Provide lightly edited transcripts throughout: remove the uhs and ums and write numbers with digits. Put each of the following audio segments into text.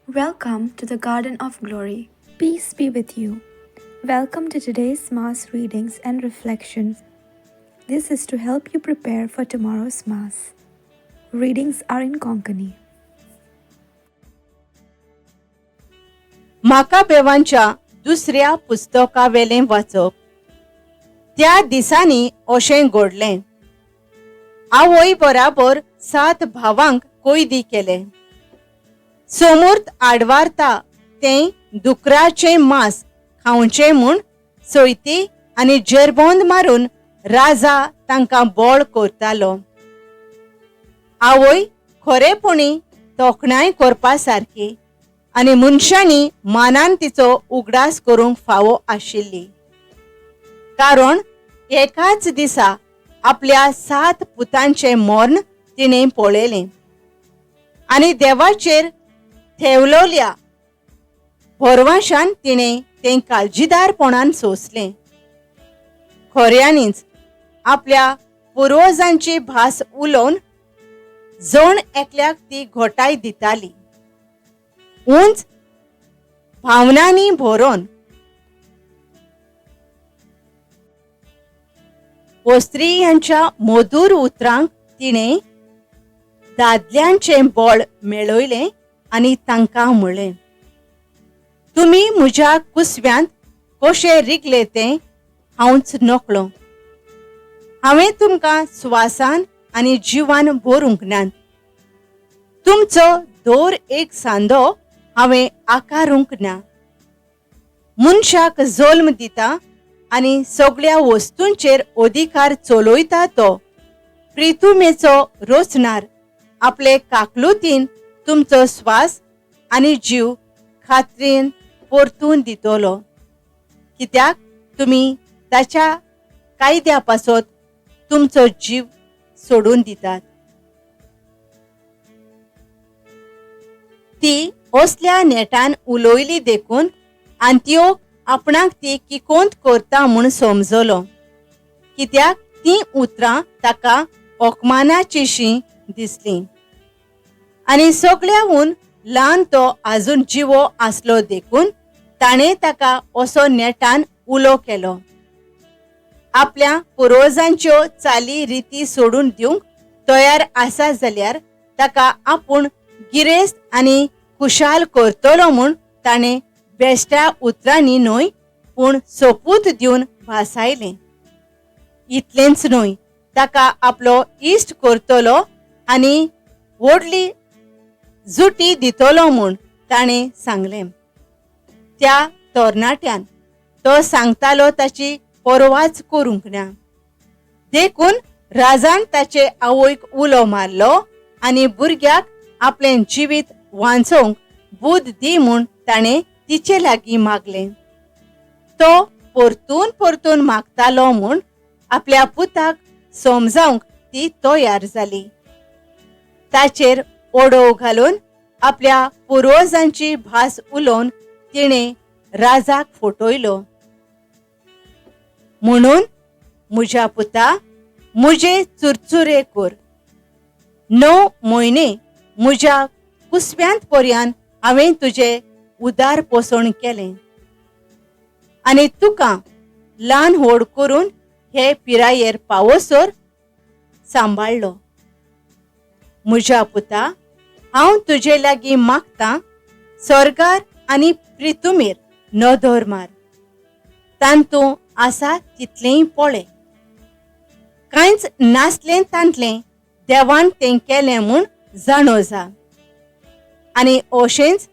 Welcome to the Garden of Glory. Peace be with you. Welcome to today's Mass readings and reflections. This is to help you prepare for tomorrow's Mass. Readings are in Konkani. माकाबेवांच्या दुसऱ्या पुस्तकावेलें वाचप. त्या दिसांनी अशें घडलें. आवय बराबर 7 भावांक कैदी केले. समूर्त आडवारता तें दुकराचें मांस खावचें म्हूण सोयती आनी जेरबोंद मारून राजा तांकां बोळ करतालो. आवय खरेपणी तोखणाय करपा सारकी आनी मनशांनी मानान तिचो उगडास करूंक फावो आशिल्ली. कारण एकाच दिसा आपल्या 7 पुतांचें मरण तिणें पळयलें आनी देवाचेर थेवलोल्या भरवशान तिणें तें काळजीदारपणान सोंसलें. खऱ्यांनीच आपल्या पुर्वजांची भास उलोवन जण एकल्याक ती घोटाय दिताली. उंच भावनांनी भरोवन स्त्रियांच्या मधुर उतरांक तिणें दादल्यांचें बळ मेळयलें आनी तांकां म्हणलें, तुमी म्हज्या कुसव्यांत कशें रिगले तें हांवच नकळो. हांवें तुमकां स्वासान आनी जिवान भरूंक ना. तुमचो दर एक सांदो हांवें आकारूंक ना. मनशाक जल्म दिता आनी सगळ्या वस्तूंचेर अधिकार चलोयता तो प्रितुमेचो रचणार आपले काकलुतीन तुमचो स्वास आनी जीव खात्रीन परतून दितलो, कित्याक तुमी ताच्या कायद्या पासत तुमचो जीव सोडून दितात. ती असल्या नेटान उलोयली देखून आंतियोक आपणाक ती किकोंत करता म्हूण समजलो, कित्याक ती उतरां ताका ओकमानाचीशीं दिसलीं. आनी सगळ्याहून ल्हान तो आजून जिवो आसलो देखून ताणें ताका असो नेटान उलो केलो. आपल्या पुर्वजांच्यो चाली रिती सोडून दिवंक तयार आसा जाल्यार ताका आपूण गिरेस्त आनी खुशाल करतलो म्हूण ताणें बेश्ट्या उतरांनी न्हय पूण सोपूत दिवन भासायलें. इतलेंच न्हय, ताका आपलो इश्ट करतलो आनी व्हडली जुटी दितलो म्हूण ताणें सांगलें. त्या तरणाट्यान तो सांगतालो ताची परवाच करूंक ना. देखून राजान ताचे आवयक उलो मारलो आनी भुरग्याक आपलें जिवीत वांचोवंक बूद दी म्हूण ताणें तिचे लागीं मागलें. तो परतून परतून मागतालो म्हूण आपल्या पुताक समजावंक ती तयार जाली. ताचेर ओडोव घालून आपल्या पुर्वजांची भास उलोवन तिणें राजाक फटयलो. म्हणून म्हज्या पुता, म्हजे चुरचुरे कर. 9 म्हयने म्हज्या कुसव्यांत पर्यंत हांवें तुजें उदार पोसण केलें आनी तुका ल्हान व्हड करून हे पिरायेर पावसर सांबाळ्ळो. म्हज्या पुता, हांव तुजे लागीं मागतां, स्वर्गार आनी प्रितुमेर नदर मार. तांतूं आसा तितलेंय पळय. कांयच नासलें तांतलें देवान तें केलें म्हूण जाणो जा. आनी अशेंच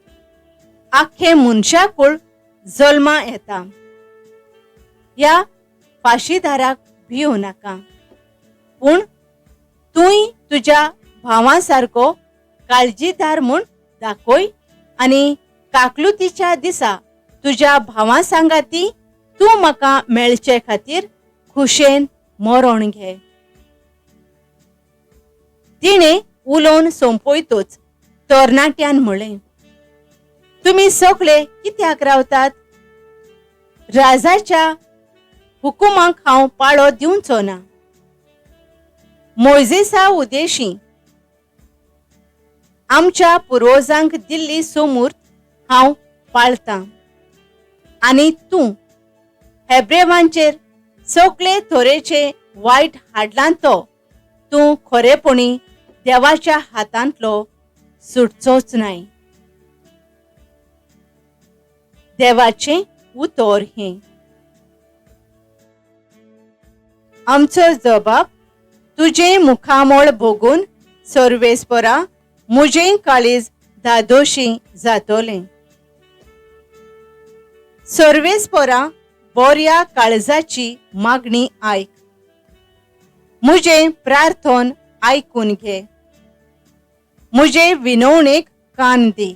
आख्खे मनशाकूळ जल्मा येता. ह्या फाशीदाराक भिवू नाका, पूण तूंय तुज्या भावा सारको काळजीदार म्हूण दाखय आनी काकलुतीच्या दिसा तुज्या भावा सांगाती तूं म्हाका मेळचे खातीर खुशेन मरण घे. तिणें उलोवन सोंपयतच तरणाट्यान म्हणलें, तुमी सगळे कित्याक रावतात? राजाच्या हुकुमाक हांव पाळो दिवचो ना. मोइजेसा उदेशीं आमच्या पुर्वजांक दिल्ली समूर्त हांव पाळतां. आनी तूं हेब्रेवांचेर सगळे तरेचे वायट हाडलांतो तूं खरेपणी देवाच्या हातांतलो सुटचोच नाय. देवाचें उतर हें. आमचो जबाब तुजें मुखामोळ भोगून सर्वेस्परा म्हजें काळीज धादोशी जातोलें. सर्वेस्परा बऱ्या काळजाची मागणी आयक. म्हजें प्रार्थन आयकून घे. म्हजे विनवणेक कान दी.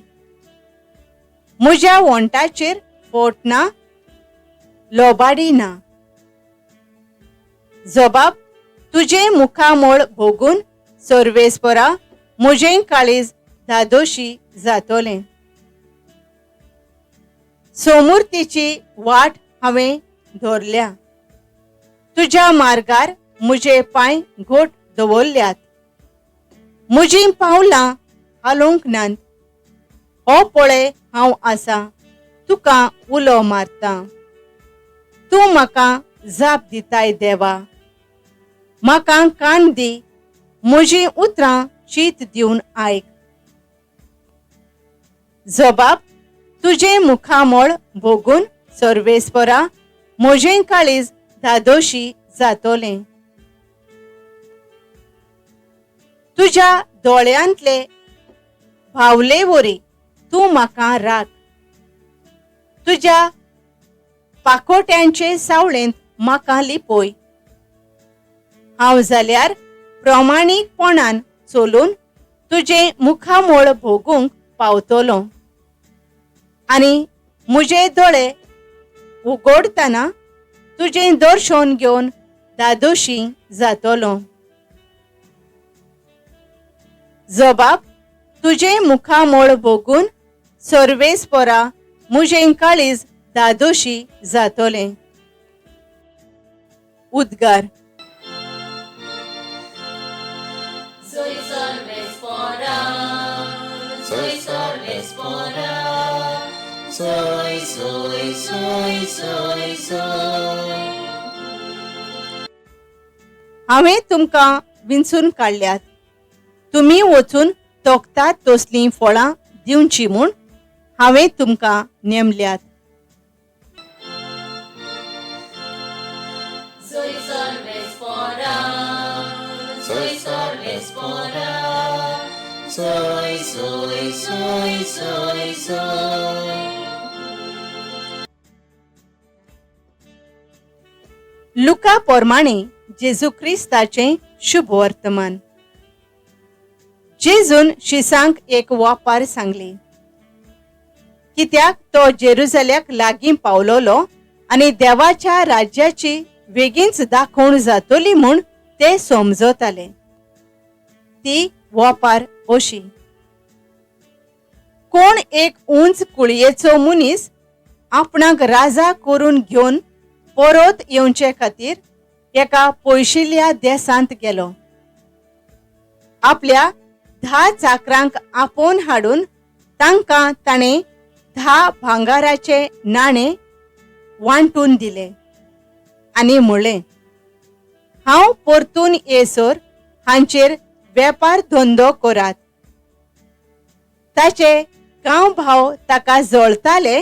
म्हज्या वंटाचेर फोट ना, लोबाडी ना. जबाब तुजें मुखामोळ भोगून सर्वेस्परा म्हजें काळीज धादोशी जातोलें. सोमुर्तीची वाट हांवें धरल्या. तुज्या मार्गार म्हजे पांय घोट दवरल्यात. म्हजीं पावलां हालूंक नात. हो पळय हांव आसां, तुका उलो मारतां. तूं म्हाका जाप दिताय देवा. म्हाका कान दी. म्हजीं उतरां शीत दिवन आयक. जबाब तुजें मुखामोळ भोगून सर्वेस्परा म्हजें काळीज धादोशी जातोलें. तुज्या दोळ्यांतले भावले वरी तूं म्हाका राख. तुज्या पाकोट्यांचे सावळेंत म्हाका लिपय. हांव जाल्यार प्रमाणीकपणान चलून तुजें मुखामोळ भोगूंक पावतलों. आनी म्हजे दोळे उगडतना तुजें दर्शन घेवन धादोशी जातलों. जबाब तुजें मुखामोळ भोगून सर्वेस्परा म्हजें काळीज धादोशी जातोलें. उद्गार. Soy Sorvespora, soy Sorvespora, soy. हांवें तुमकां विंचून काडल्यात. तुमी वचून तोखतात तसलीं फळां दिवची म्हूण हांवें तुमकां नेमल्यात. Soy Sorvespora, soy Sorvespora, soy. लुका प्रमाणे जेजू क्रिस्ताचें शुभ वर्तमान. जेजून शिसांक एक वापार सांगली. कित्याक तो जेरुसल्याक लागीं पावलोलो आनी देवाच्या राज्याची बेगीनच दाखोवण जातली म्हूण ते समजताले. ती वापार अशी. कोण एक उंच कुळयेचो मनीस आपणाक राजा करून घेवन परत येवचे खातीर एका पयशिल्ल्या देसांत गेलो. आपल्या 10 चाकरांक आपोवन हाडून तांकां ताणें 10 भांगाराचे नाणे वांटून दिले आनी म्हणलें, हांव परतून येसर हांचेर वेपार धंदो करात. ताचे गांव भाव ताका जळताले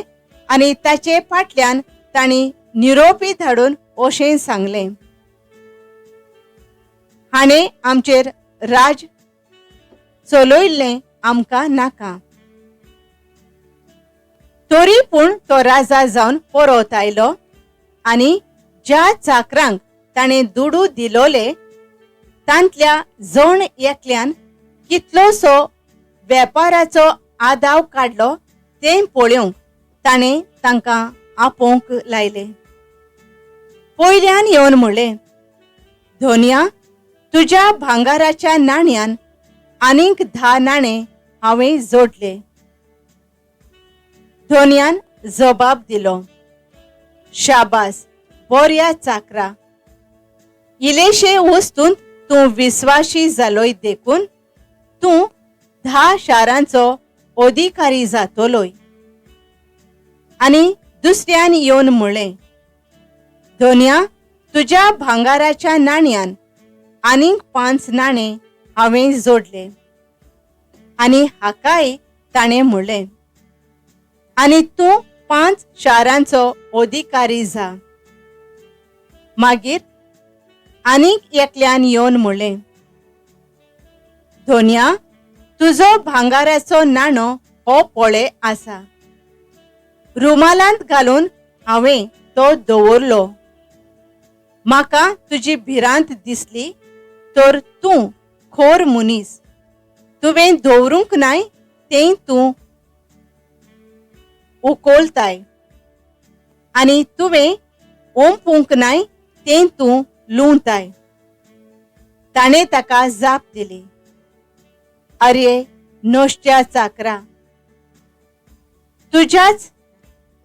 आनी ताचे फाटल्यान तांणी निरोपी धाडून अशें सांगलें, हाणें आमचेर राज चलयल्लें आमकां नाका. तरी पूण तो राजा जावन परत आयलो आनी ज्या चाकरांक ताणें दुडू दिलोले तांतल्या जण एकल्यान कितलोसो वेपाराचो आदाव काडलो तें पळोवंक ताणें तांकां आपोवंक लायले. पयल्यान येवन म्हणलें, धोनिया, तुज्या भांगाराच्या नाण्यांन आनीक 10 नाणे हांवें जोडले. धोनयान जबाब दिलो, शाबास, बऱ्या चाकरा. इलेशे वस्तूंत तूं विस्वाशी जालोय देखून तूं 10 शारांचो अधिकारी जातलोय. आणि दुसऱ्यान येवन म्हणलें, धोनिया, तुज्या भांगाराच्या नाण्यान आनीक 5 नाणे हांवें जोडले. आनी हाकाय ताणें म्हणलें, आनी तूं 5 शारांचो अधिकारी जा. मागीर आनीक एकल्यान येवन म्हणलें, धोनिया, तुजो भांगाराचो नाणो हो पळे आसा. रुमालांत घालून हांवें तो दवरलो. म्हाका तुजी भिरांत दिसली तर तूं खोर मनीस. तुवें दवरूंक नाय तें तूं उखलताय आनी तुवें ओंपूंक नाय तें तूं लुंवताय. ताणें ताका जाप दिली, आरे नोश्ट्या चाकरा, तुज्याच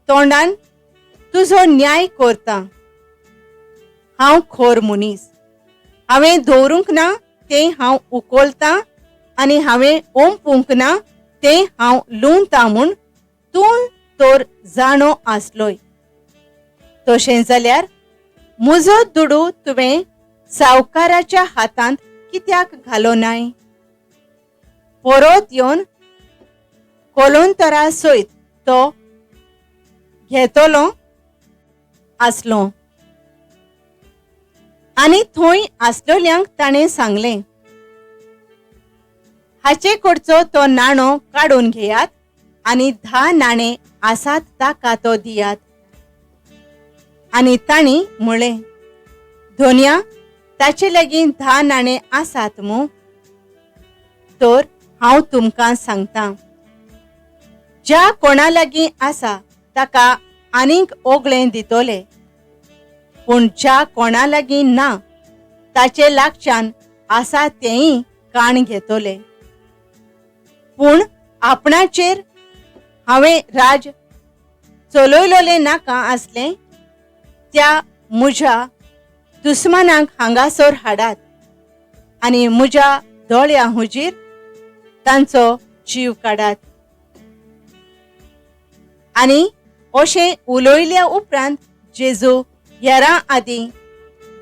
तोंडान तुजो न्याय करता. हांव खोर मनीस. हांवें दवरूंक ना तें हांव उखलतां आनी हांवें ओंपूंक ना तें हांव लुंवतां म्हूण तूं तर जाणो आसलोय. तशें जाल्यार म्हजो दुडू तुवें सावकाराच्या हातांत कित्याक घालो नाय? परत येवन कोलोंतरा सयत तो घेतलो आसलो. आनी थंय आसलेल्यांक ताणें सांगलें, हाचे कडचो तो नाणो काडून घेयात आनी 10 नाणे आसात ताका तो दियात. आनी तांणी म्हणलें, धोनिया, ताचे लागीं 10 नाणे आसात मू? तर हांव तुमकां सांगतां, ज्या कोणा लागीं आसा ताका आनीक ओगळें दितोले, पूण ज्या कोणा लागीं ना ताचे लागच्यान आसा तेंय काण घेतोले. पूण आपणाचेर हांवें राज चलयलोलें नाका आसलें त्या म्हज्या दुस्मानांक हांगासर हाडात आनी म्हज्या दोळ्या हुजीर तांचो जीव काडात. आनी अशें उलयल्या उपरांत जेजू हेरां आदीं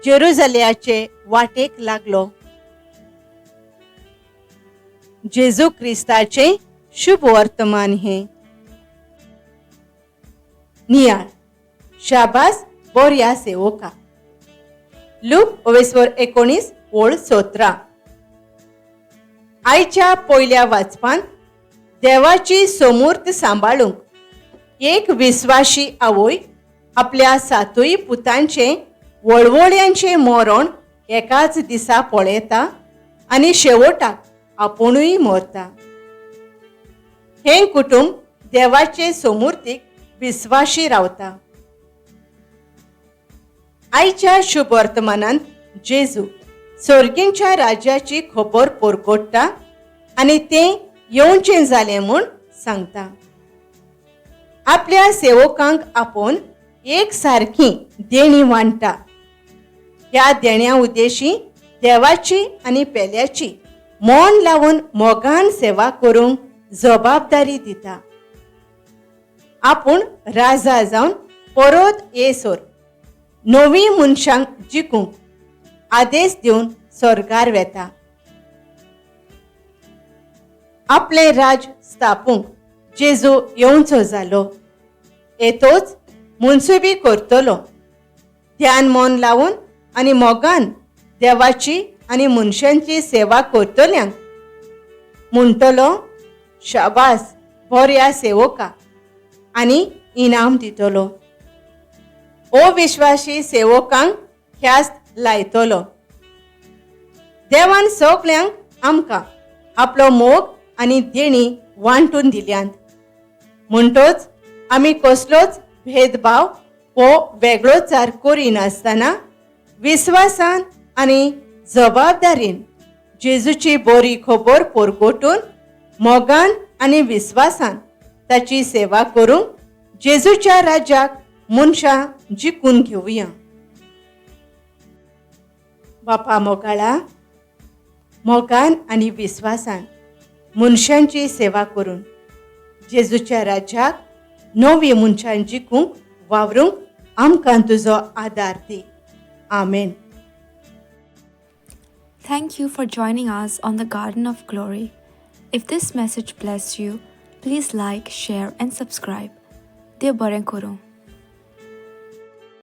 जेरुसलेमाचे वाटेक लागलो. जेजू क्रिस्ताचे शुभ वर्तमान हे. नियाळ, शाबास बोऱ्या सेवका. लूक 19:17. आयच्या पयल्या वाचपांत देवाची समूर्त सांबाळूंक एक विस्वाशी आवय आपल्या 7 पुतांचे वळवळ्यांचे मरण एकाच दिसा पळयता आनी शेवटाक आपुणूय मरता. हें कुटुंब देवाचे समूर्तीक विस्वाशी रावता. आयच्या शुभ वर्तमानांत जेजू सर्गींच्या राज्याची खबर परगट्टा आनी तें येवचें जालें म्हूण सांगता. आपल्या सेवकांक आपोवन एक सारकी देणी वांटता. ह्या देण्या उद्देशी देवाची आनी पेल्याची मन लावून मोगान सेवा करूंक जबाबदारी दिता. आपूण राजा जावन परत येसोर नवी मनशांक जिखूंक आदेश दिवन स्वर्गार वेता. आपले राज स्थापूंक जेजू येवचो जालो. येतोच मुनसुबी करतलो. ध्यान मन लावून आनी मोगान देवाची आनी मनशांची सेवा करतल्यांक म्हणटलो, शाबास बोऱ्या सेवका, आनी इनाम दितलो. अविश्वासी सेवकांक ख्यास्त लायतलो. देवान सगल्यांक आमकां आपलो मोग आनी देणी वांटून दिल्यांत. म्हणटोच आमी कसलोच भेदभाव वो वेगळोचार करिनासतना विस्वासान आनी जबाबदारीन जेजूची बरी खबर परगटून मोगान आनी विस्वासान ताची सेवा करूंक जेजूच्या राज्याक मनशां जिखून घेवया. बापा मोगाळा, मोगान आनी विस्वासान मनशांची सेवा करून जेजूच्या राज्याक नवी मनशां जिखूंक वावरूंक आमकां तुजो आदार दी. आमेन. Thank you for joining us on the Garden of Glory. If this message blessed you, please like, share, and subscribe. Dear Baren Koro.